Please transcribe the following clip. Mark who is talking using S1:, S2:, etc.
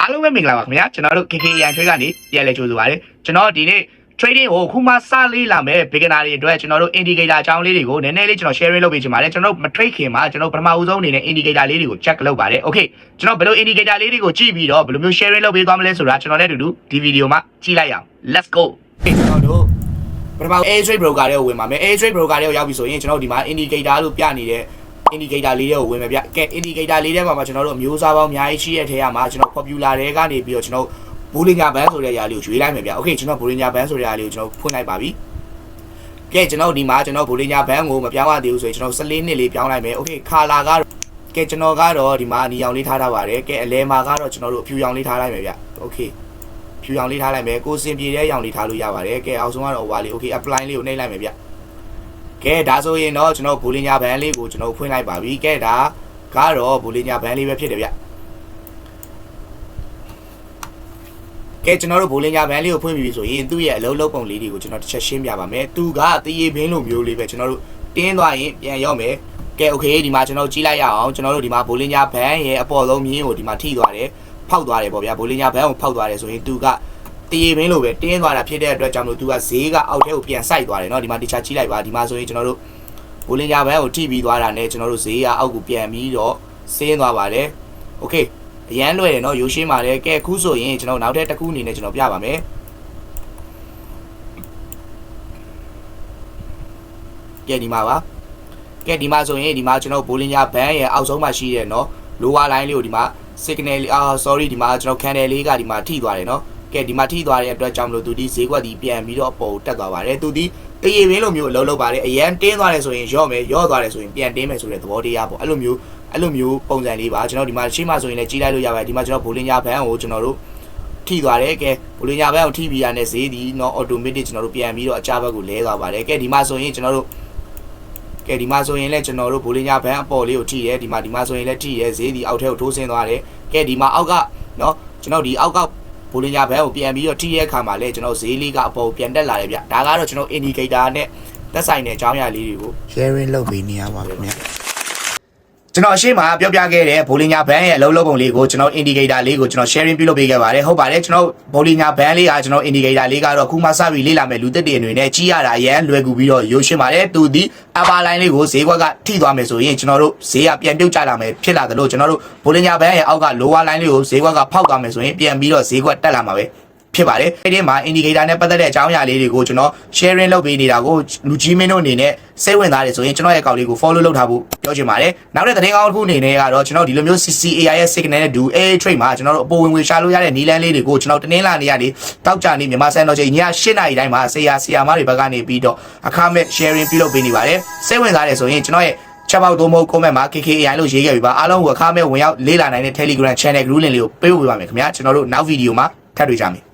S1: အားလုံးပဲမင်္ဂလာပါခင်ဗျာကျွန်တော်တို့ KK ရန်ထွေးကနေပြန်လဲကြိုးဆိုပါရစေကျွန်တော်ဒီနေ့ trading ကိုခုမှစလေးလာမယ် beginner တွေအတွက်ကျွန်တော်တို့ indicator အကြောင်းလေးတွေကိုနည်းနည်းလေးကျွန်တော် sharing လုပ်ပေးချင်ပါတယ်ကျွန်တော်တို့မ trade ခင်မှာကျွန်တော်ပထမဦးဆုံးအနေနဲ့ indicator လေးတွေကို check လုပ်ပါတယ် okay ကျွန်တော်ဘယ်လို indicator လေးတွေကိုကြည့်ပြီးတော့ဘယ်လိုမျိုး sharing လုပ်ပေးသွားမလဲဆိုတာကျွန်တော်လည်းအတူတူဒီ video မှာကြည့်လိုက်အောင် let's go ကျွန်တော်တို့ပထမ A trade broker တွေကိုဝင်ပါမယ် A trade broker တွေကိုရောက်ပြီဆိုရင်ကျွန်တော်ဒီမှာ indicator လို့ပြနေတဲ့indicator လေးတွေကိုဝင်မယ်ဗျကဲ indicator လေးထဲမှာကျွန်တော်တို့အမျိုးအစားပေါင်းအများကြီးရှိတဲ့ထဲမှာကျွန်တော် popular တွေကနေပြီးတော့ကျွန်တော်Bollinger Band ဆိုတဲ့အရာလေးကိုရွေးလိုက်မယ်ဗျ။ Okay ကျွန်တော် Bollinger Band ဆိုတဲ့အရာလေးကိုကျွန်တော်ဖွင့်လိုက်ပါပြီ။ကဲကျွန်တော်ဒီမှာကျွန်တော် Bollinger Band ကိုမပြောင်းရသေးဘူးဆိုရင်ကျွန်တော်14နှစ်လေးပြောင်းလိုက်မယ်။ Okay color ကတော့ကဲကျွန်တော်ကတော့ဒီမှာအနီရောင်လေးထားပါတယ်။ကဲအလဲမှာကတော့ကျွန်တော်တို့အဖြူရောင်လေးထားလိုက်မယ်ဗျ။ Okay ဖြူရောင်လေးထားလိုက်မယ်။ကိုစင်ပြေတဲ့ရောင်လေးထားလို့ရပါတယ်။ကဲအောက်ဆုံးကတော့ over လေး Okay apply လေးကိုနှိပ်လိုက်မယ်ဗျ။ကဲဒါဆိုရင်တော့ကျွန်တော် Bollinger Band လေးကိုကျွန်တော်ဖွင့်လိုက်ပါပြီ။ကဲဒါကတော့ Bollinger Band လေးပဲဖြစ်တယ်ဗျ။ကဲကျွန်တော်တို့ Bollinger Band လေးကိုဖွင့်ပြီးဆိုရင်သူ့ရဲ့အလုံးလုံးပုံလေးတွေကိုကျွန်တော်တစ်ချက်ရှင်းပြပါမယ်။သူကတရေဘင်းလိုမျိုးလေးပဲကျွန်တော်တို့တင်းသွားရင်ပြန်ရောက်မယ်။ကဲ okay ဒီမှာကျွန်တော်ကြည့်လိုက်ရအောင်ကျွန်တော်တို့ဒီမှာ Bollinger Band ရဲ့အပေါ်ဆုံးမြင်းကိုဒီမှာထိသွားတယ်။ဖောက်သွားတယ်ပေါ့ဗျာ Bollinger Band ကိုဖောက်သွားတယ်ဆိုရင်သူကတရေဘင်းလိုပဲတင်းသွားတာဖြစ်တဲ့အတွက်ကြောင့်မို့သူကဈေးကအောက်ထဲကိုပြန်စိုက်သွားတယ်เนาะဒီမှာတခြားကြည့်လိုက်ပါဒီမှာဆိုရင်ကျွန်တော်တို့ Bollinger Band ကိုထိပြီးသွားတာနဲ့ကျွန်တော်တို့ဈေးကအောက်ကိုပြန်ပြီးတော့ဆင်းသွားပါတယ်။ Okayအရန်လွယ်တယ်เนาะရိုးရှင်းပါတယ်ကဲခုဆိုရင်ကျွန်တော်နောက်ထပ်တစ်ခုအနေနဲ့ကျွန်တော်ပြပါမယ်ကဲဒီမှာပါကဲဒီမှာဆိုရင်ဒီမှာကျွန်တော် Bollinger Band ရဲ့အောက်ဆုံးမှာရှိတဲ့เนาะ lower line လေးကိုဒီမှာ signal sorry ဒီမှာကျွန်တော် candle လေးကဒီမှာထိသွားတယ်เนาะကဲဒီမှာထိသွားတဲ့အတွက်ကြောင့်မလို့သူဒီဈေးကွက်ဒီပြန်ပြီးတော့အပေါ်တက်သွားပါတယ်သူဒီတရေဘင်းလိုမျိုးအလုံးလုံးပါတယ်အရန်တင်းသွားတယ်ဆိုရင်ရော့မယ်ရော့သွားတယ်ဆိုရင်ပြန်တင်းမယ်ဆိုတဲ့သဘောတရားပေါ့အဲ့လိုမျိုးပုံစံလေးပါကျွန်တော်ဒီမှာရှေ့မှာဆိုရင်လည်းကြီးလိုက်လို့ရပါတယ်ဒီမှာကျွန်တော် Bollinger Band ကိုကျွန်တော်တို့ထိသွားတယ်ကဲ Bollinger Band ကိုထိပြီးရတဲ့ဈေးဒီတော့ automatic ကျွန်တော်တို့ပြန်ပြီးတော့အချဘက်ကိုလဲသွားပါတယ်ကဲဒီမှာဆိုရင်ကျွန်တော်တို့ကဲဒီမှာဆိုရင်လည်းကျွန်တော်တို့ Bollinger Band အပေါ်လေးကိုထိတယ်ဒီမှာဆိုရင်လည်းထိတယ်ဈေးဒီအောက်ထဲကိုထိုးဆင်းသွားတယ်ကဲဒီမှာအောက်ကเนาะကျွန်တော်ဒီအောက်က Bollinger Band ကိုပြန်ပြီးတော့ထိရဲ့အခါမှာလည်းကျွန်တော်ဈေးလေးကအပေါ်ပြန်တက်လာတယ်ဗျဒါကတော့ကျွန်တော် indicator နဲ့သက်ဆိုင်တဲ့အကြောင်းအရာလေးတွေကို
S2: sharing လုပ်ပေးနေရပါခင်ဗျာ
S1: ကျွန်တော်အရှိမပြောပြခဲ့တဲ့ Bollinger Band ရဲ့အလုံးလုံးပုံလေးကိုကျွန်တော် indicator လေးကိုကျွန်တော် sharing ပြုလုပ်ပေးခဲ့ပါတယ်ဟုတ်ပါတယ်ကျွန်တော် Bollinger Band လေးကကျွန်တော် indicator လေးကတော့ခုမှစပြီးလေ့လာမယ်လူသက်တွေအနေနဲ့ကြီးရတာအရန်လွယ်ကူပြီးတော့ရိုးရှင်းပါတယ်သူဒီ upper line လေးကိုဈေးကွက်ကထိသွားမယ်ဆိုရင်ကျွန်တော်တို့ဈေးကပြန်ပြုတ်ကျလာမယ်ဖြစ်လာတယ်လို့ကျွန်တော်တို့ Bollinger Band ရဲ့အောက်က lower line လေးကိုဈေးကွက်ကဖောက်သွားမယ်ဆိုရင်ပြန်ပြီးတော့ဈေးကွက်တက်လာမှာပဲဖြစ်ပါတယ်အဲ့ဒီမှာ indicator နဲ့ပတ်သက်တဲ့အကြောင်းအရာလေးတွေကိုကျွန်တော် sharing လုပ်ပေးနေတာကိုလူကြီးမင်းတို့အနေနဲ့စိတ်ဝင်စားတယ်ဆိုရင်ကျွန်တော်ရဲ့အကောင့်လေးကို follow လုပ်ထားဖို့ပြောချင်ပါတယ်နောက်တဲ့သတင်းကောင်းတစ်ခုအနေနဲ့ကတော့ကျွန်တော်ဒီလိုမျိုး CCAI ရဲ့ signal နဲ့ do A trade မှာကျွန်တော်တို့အပေါ်ဝင်ရှာလို့ရတဲ့နီလန်းလေးတွေကိုကျွန်တော်တင်းလာနေရနေတောက်ကြနေမြန်မာစံတော်ချိန်ည8:00နာရီတိုင်းမှာဆရာမတွေဘက်ကနေပြီးတော့အခမဲ့ sharing ပြုလုပ်ပေးနေပါတယ်စိတ်ဝင်စားတယ်ဆိုရင်ကျွန်တော်ရဲ့ချက်ပေါက်သုံးဖို့ comment မှာ KKAI လို့ရေးခဲ့ပြီပါအားလုံးကိုအခမဲ့ဝင်ရောက်လေ့လာနိုင်တဲ့ Telegram channel group link လေးကိုပေးပို့ပေးပါမယ်ခင်ဗျာကျွန်တော်တို့နောက် video မှာထပ်တွေ့ကြမယ်